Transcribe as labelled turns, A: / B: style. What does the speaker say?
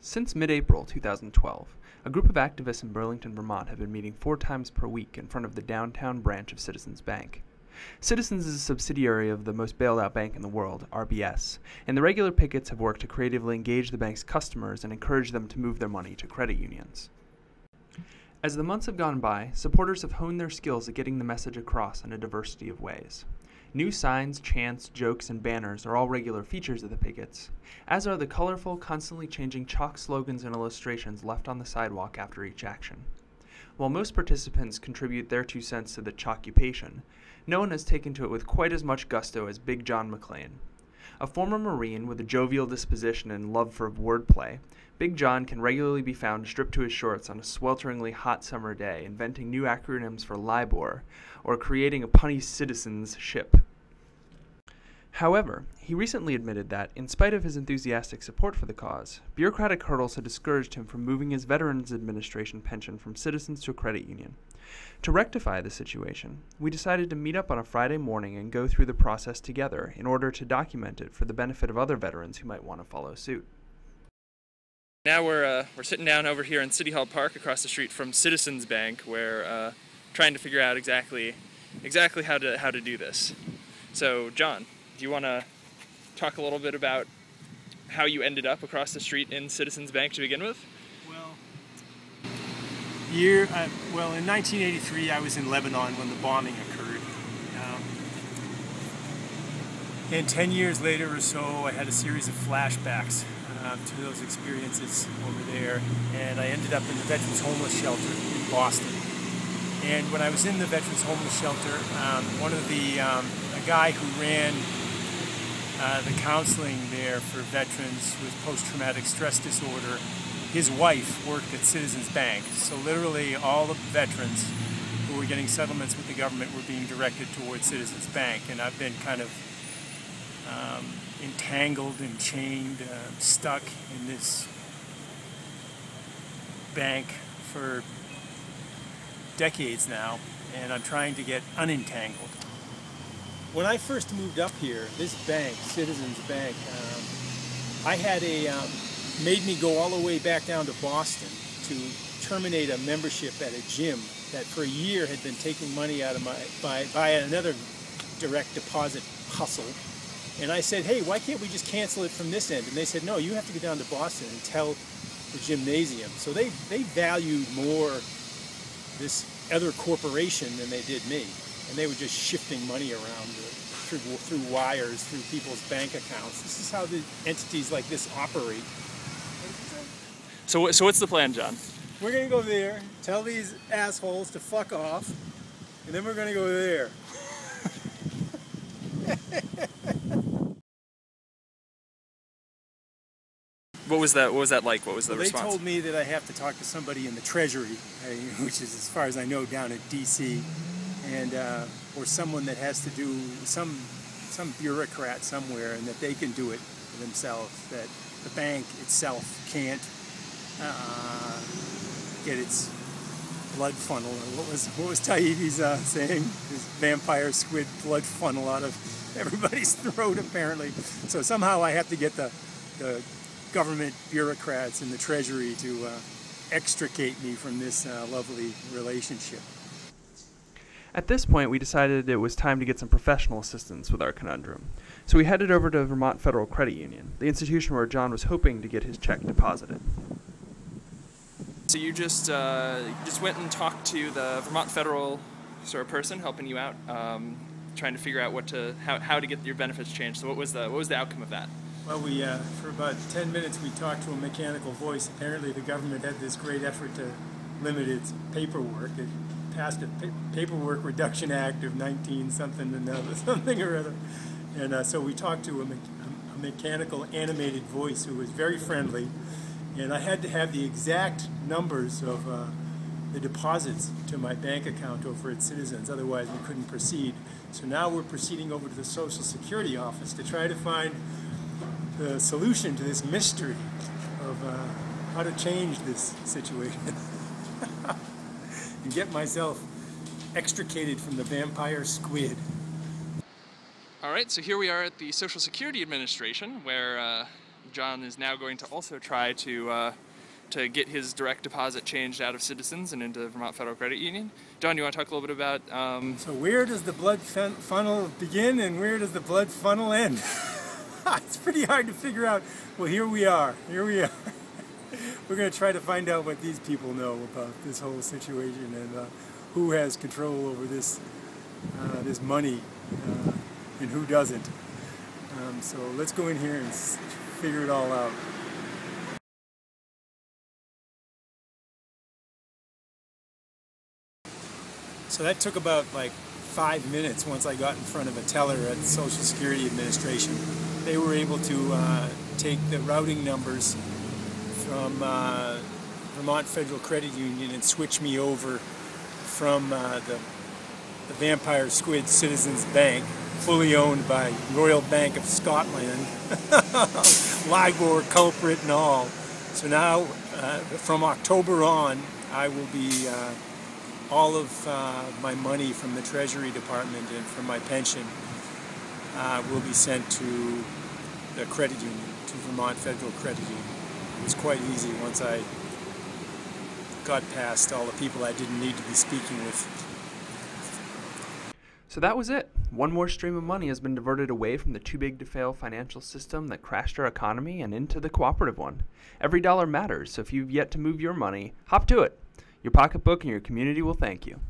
A: Since mid-April 2012, a group of activists in Burlington, Vermont have been meeting 4 times per week in front of the downtown branch of Citizens Bank. Citizens is a subsidiary of the most bailed-out bank in the world, RBS, and the regular pickets have worked to creatively engage the bank's customers and encourage them to move their money to credit unions. As the months have gone by, supporters have honed their skills at getting the message across in a diversity of ways. New signs, chants, jokes, and banners are all regular features of the pickets, as are the colorful, constantly changing chalk slogans and illustrations left on the sidewalk after each action. While most participants contribute their 2 cents to the chalkupation, no one has taken to it with quite as much gusto as Big John MacLean. A former Marine with a jovial disposition and love for wordplay, Big John can regularly be found stripped to his shorts on a swelteringly hot summer day, inventing new acronyms for LIBOR, or creating a punny citizen's ship. However, he recently admitted that, in spite of his enthusiastic support for the cause, bureaucratic hurdles had discouraged him from moving his Veterans Administration pension from Citizens to a credit union. To rectify the situation, we decided to meet up on a Friday morning and go through the process together in order to document it for the benefit of other veterans who might want to follow suit.
B: Now we're sitting down over here in City Hall Park across the street from Citizens Bank. We're trying to figure out exactly how to do this. So, John, do you want to talk a little bit about how you ended up across the street in Citizens Bank to begin with?
C: Well, in 1983 I was in Lebanon when the bombing occurred. And 10 years later or so I had a series of flashbacks to those experiences over there, and I ended up in the Veterans Homeless Shelter in Boston. And when I was in the Veterans Homeless Shelter, a guy who ran the counseling there for veterans with post-traumatic stress disorder, his wife worked at Citizens Bank. So literally all the veterans who were getting settlements with the government were being directed towards Citizens Bank, and I've been kind of entangled and chained, stuck in this bank for decades now, and I'm trying to get unentangled. When I first moved up here, this bank, Citizens Bank, made me go all the way back down to Boston to terminate a membership at a gym that for a year had been taking money out of by another direct deposit hustle. And I said, hey, why can't we just cancel it from this end? And they said, no, you have to go down to Boston and tell the gymnasium. So they valued more this other corporation than they did me. And they were just shifting money around through wires, through people's bank accounts. This is how the entities like this operate.
B: So what's the plan, John?
C: We're going to go there, tell these assholes to fuck off, and then we're going to go there.
B: What was that like? What was the response?
C: They told me that I have to talk to somebody in the Treasury, which is, as far as I know, down at D.C., and or someone that has to do some bureaucrat somewhere, and that they can do it themselves. That the bank itself can't get its blood funnel, or what was Taibbi's saying? His vampire squid blood funnel out of everybody's throat, apparently. So somehow I have to get the government bureaucrats in the Treasury to extricate me from this lovely relationship.
A: At this point, we decided it was time to get some professional assistance with our conundrum. So we headed over to Vermont Federal Credit Union, the institution where John was hoping to get his check deposited.
B: So you just went and talked to the Vermont Federal sort of person helping you out, trying to figure out how to get your benefits changed. So what was the outcome of that?
C: Well, for about 10 minutes we talked to a mechanical voice. Apparently the government had this great effort to limit its paperwork. It passed a Paperwork Reduction Act of 19-something or other. And so we talked to a mechanical animated voice who was very friendly. And I had to have the exact numbers of the deposits to my bank account over at Citizens, otherwise we couldn't proceed. So now we're proceeding over to the Social Security office to try to find the solution to this mystery of how to change this situation and get myself extricated from the vampire squid.
B: All right, so here we are at the Social Security Administration, where John is now going to also try to get his direct deposit changed out of Citizens and into the Vermont Federal Credit Union. John, you want to talk a little bit about...
C: So where does the blood funnel begin and where does the blood funnel end? It's pretty hard to figure out. Well, here we are. We're going to try to find out what these people know about this whole situation and who has control over this money and who doesn't. So let's go in here and figure it all out. So that took about like 5 minutes once I got in front of a teller at the Social Security Administration. They were able to take the routing numbers from Vermont Federal Credit Union and switch me over from the Vampire Squid Citizens Bank, fully owned by Royal Bank of Scotland, LIBOR culprit and all. So now, from October on, I will be, all of my money from the Treasury Department and from my pension will be sent to the credit union, to Vermont Federal Credit Union. It was quite easy once I got past all the people I didn't need to be speaking with.
A: So that was it. One more stream of money has been diverted away from the too-big-to-fail financial system that crashed our economy and into the cooperative one. Every dollar matters, so if you've yet to move your money, hop to it. Your pocketbook and your community will thank you.